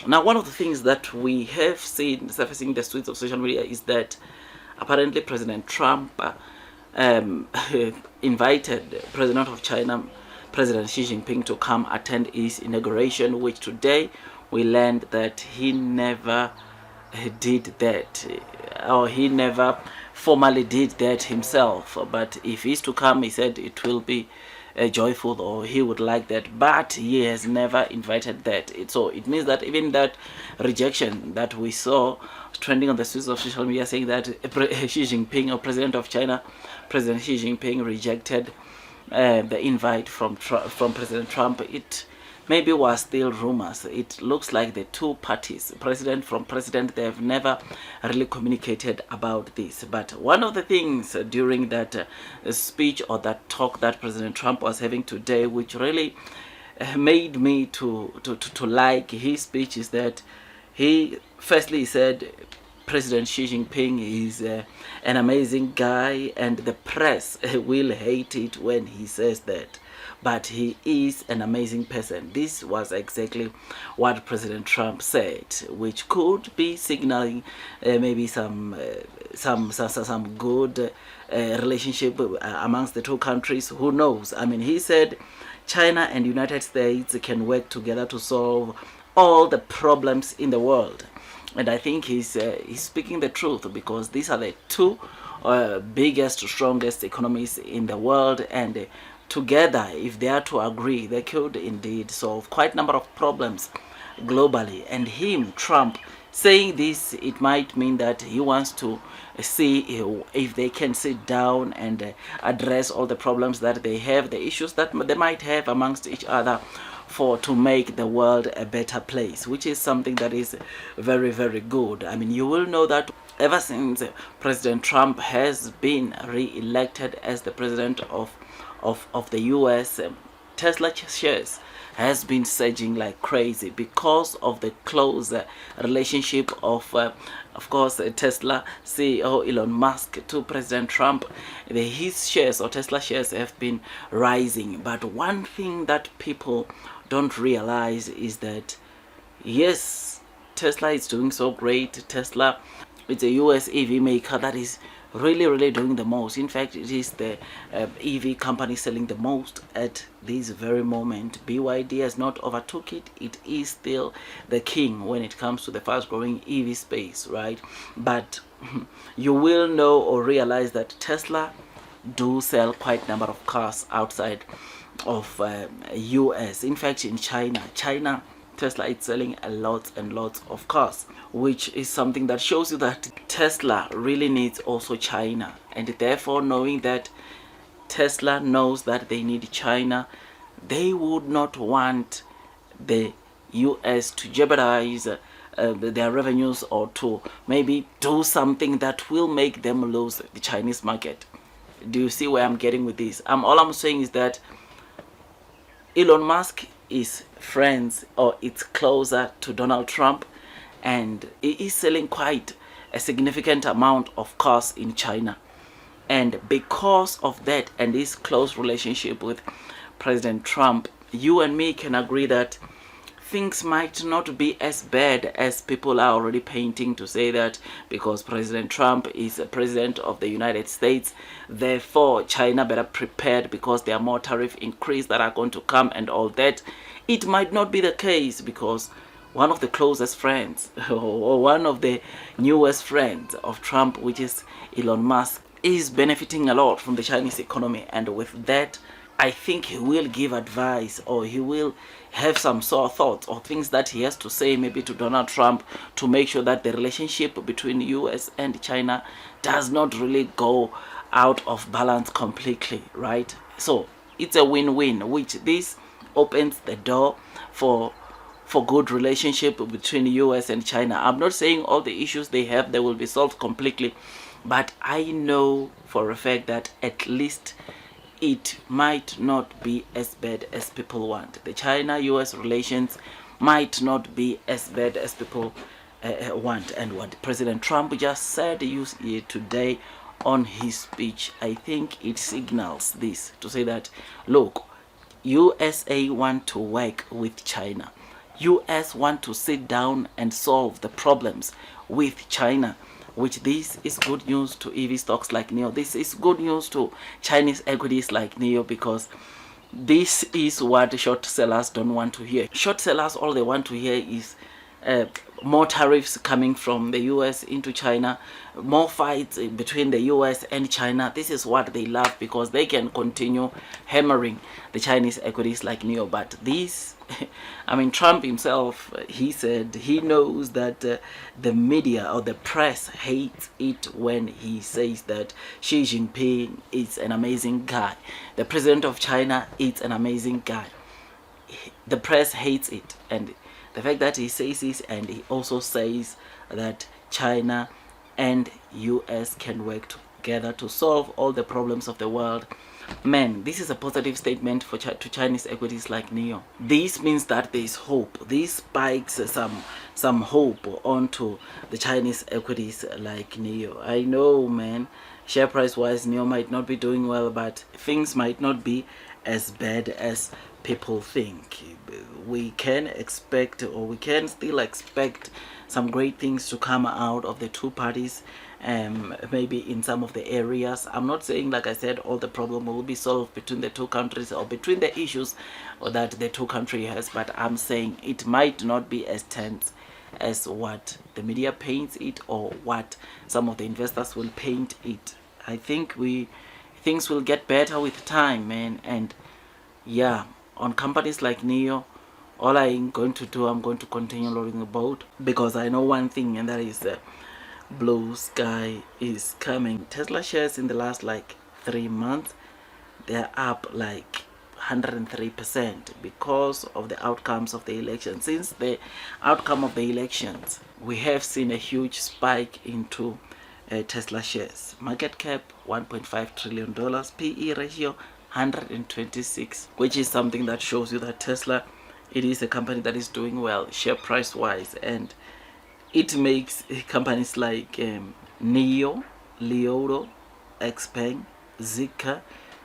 Now, one of the things that we have seen surfacing the streets of social media is that apparently President Trump invited President of China, President Xi Jinping, to come attend his inauguration, which today we learned that he never did that, or he never formally did that himself. But if he's to come, he said it will be joyful, or he would like that, but he has never invited that. So it means that even that rejection that we saw trending on the streets of social media, saying that Xi Jinping, or President of China, President Xi Jinping, rejected the invite from President Trump, it maybe was still rumors. It looks like the two parties, president from president, they have never really communicated about this. But one of the things during that speech, or that talk that President Trump was having today, which really made me to like his speech, is that he firstly said President Xi Jinping is an amazing guy, and the press will hate it when he says that, but he is an amazing person. This was exactly what President Trump said, which could be signaling maybe some good relationship amongst the two countries. Who knows? I mean, he said China and United States can work together to solve all the problems in the world. And I think he's speaking the truth, because these are the two biggest, strongest economies in the world, and together, if they are to agree, they could indeed solve quite a number of problems globally. And him, Trump, saying this, it might mean that he wants to see if they can sit down and address all the problems that they have, the issues that they might have amongst each other, to make the world a better place, which is something that is very, very good. I mean, you will know that ever since President Trump has been re-elected as the president of the US, Tesla shares has been surging like crazy because of the close relationship of course, Tesla CEO Elon Musk to President Trump. His shares, or Tesla shares, have been rising. But one thing that people don't realize is that, yes, Tesla is doing so great. Tesla, it's a US EV maker that is really doing the most. In fact, it is the EV company selling the most at this very moment. BYD has not overtook it. It is still the king when it comes to the fast growing EV space, right? But you will know or realize that Tesla do sell quite a number of cars outside of US. In fact, in China, Tesla is selling a lot and lots of cars, which is something that shows you that Tesla really needs also China. And therefore, knowing that Tesla knows that they need China, they would not want the US to jeopardize their revenues, or to maybe do something that will make them lose the Chinese market. Do you see where I'm getting with this? All I'm saying is that Elon Musk is friends, or it's closer to Donald Trump, and he is selling quite a significant amount of cars in China. And because of that and this close relationship with President Trump, you and me can agree that things might not be as bad as people are already painting, to say that because President Trump is a president of the United States, therefore China better prepared because there are more tariff increase that are going to come and all that. It might not be the case, because one of the closest friends or one of the newest friends of Trump, which is Elon Musk, is benefiting a lot from the Chinese economy. And with that, I think he will give advice, or he will have some sort of thoughts or things that he has to say maybe to Donald Trump, to make sure that the relationship between US and China does not really go out of balance completely, right? So it's a win-win, which this opens the door for good relationship between US and China. I'm not saying all the issues they have, they will be solved completely, but I know for a fact that at least it might not be as bad as people want. The China-US relations might not be as bad as people want. And what President Trump just said today on his speech, I think it signals this, to say that, look, USA want to work with China. US want to sit down and solve the problems with China, which this is good news to EV stocks like Nio. This is good news to Chinese equities like Nio, because this is what short sellers don't want to hear. Short sellers, all they want to hear is more tariffs coming from the US into China, more fights between the US and China. This is what they love, because they can continue hammering the Chinese equities like Nio. But this, I mean, Trump himself, he said he knows that the media or the press hates it when he says that Xi Jinping is an amazing guy. The president of China is an amazing guy. The press hates it, and the fact that he says this, and he also says that China and US can work together to solve all the problems of the world. Man, this is a positive statement for to Chinese equities like Nio. This means that there is hope. This spikes some hope onto the Chinese equities like Nio. I know, man, share price wise, Nio might not be doing well, but things might not be as bad as people think. We can expect, or we can still expect, some great things to come out of the two parties, maybe in some of the areas. I'm not saying, like I said, all the problem will be solved between the two countries or between the issues that the two countries has, but I'm saying it might not be as tense as what the media paints it, or what some of the investors will paint it. I think things will get better with time, man. And yeah, on companies like Nio, all I'm going to do, I'm going to continue loading the boat, because I know one thing, and that is blue sky is coming. Tesla shares in the last like 3 months, they're up like 103% because of the outcomes of the election. Since the outcome of the elections, we have seen a huge spike into Tesla shares. Market cap $1.5 trillion, PE ratio 126, which is something that shows you that Tesla, it is a company that is doing well share price wise, and it makes companies like Nio, Leodo, Xpeng, Zika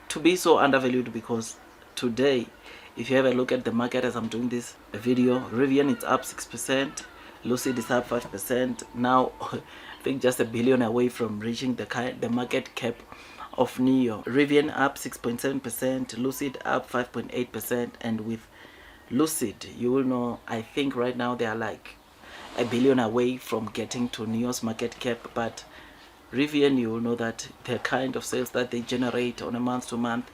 to be so undervalued. Because today, if you have a look at the market as I'm doing this video, Rivian is up 6%, Lucid is up 5%. Now I think just $1 billion away from reaching the market cap of Nio. Rivian up 6.7%, Lucid up 5.8%, and with Lucid, you will know, I think right now they are like $1 billion away from getting to Nio's market cap. But Rivian, you will know that the kind of sales that they generate on a month to month,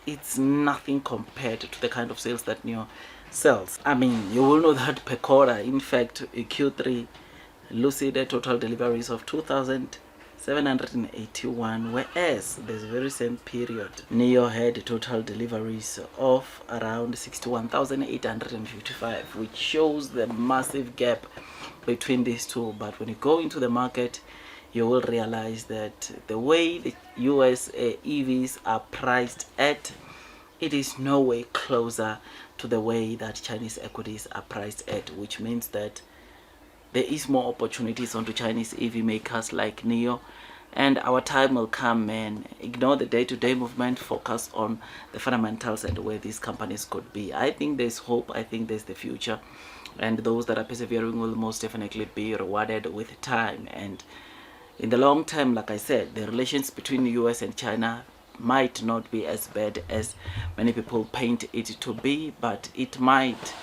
it's nothing compared to the kind of sales that Nio sells. I mean, you will know that per quarter, in fact, Q3, Lucid total deliveries of 2,781, whereas this very same period, Nio had total deliveries of around 61,855, which shows the massive gap between these two. But when you go into the market, you will realize that the way the US EVs are priced at, it is no way closer to the way that Chinese equities are priced at, which means that there is more opportunities onto Chinese EV makers like Nio, and our time will come, man. Ignore the day-to-day movement, focus on the fundamentals and where these companies could be. I think there's hope, I think there's the future, and those that are persevering will most definitely be rewarded with time. And in the long term, like I said, the relations between the US and China might not be as bad as many people paint it to be, but it might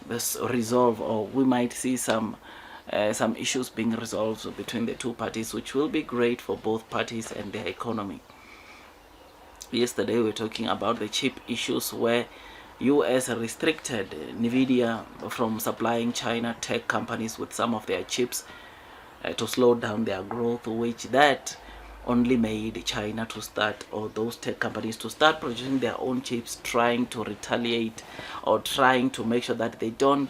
resolve, or we might see some issues being resolved between the two parties, which will be great for both parties and their economy. Yesterday we were talking about the chip issues, where US restricted Nvidia from supplying China tech companies with some of their chips to slow down their growth, which that only made China to start, or those tech companies to start producing their own chips, trying to retaliate or trying to make sure that they don't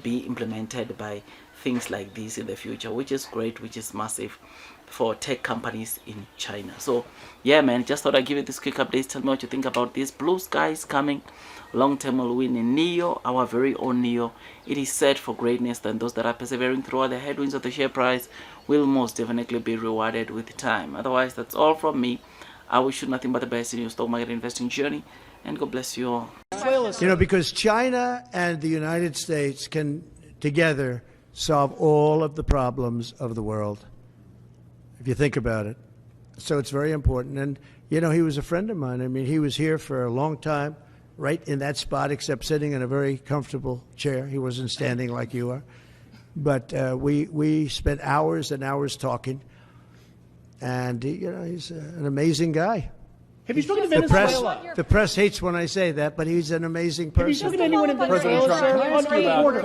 be implemented by things like this in the future, which is great, which is massive for tech companies in China. So yeah, man, just thought I'd give you this quick update. Tell me what you think about this. Blue skies coming, long term will win in Nio, our very own Nio. It is set for greatness, and those that are persevering throughout the headwinds of the share price will most definitely be rewarded with time. Otherwise, that's all from me. I wish you nothing but the best in your stock market investing journey, and God bless you all. You know, because China and the United States can together solve all of the problems of the world, if you think about it. So it's very important. And, you know, he was a friend of mine. I mean, he was here for a long time, right in that spot, except sitting in a very comfortable chair. He wasn't standing like you are. But we spent hours and hours talking. And, you know, he's an amazing guy. Have you spoken to Venezuela? The press hates when I say that, but he's an amazing person. Have you spoken to anyone in Venezuela, sir? On the border.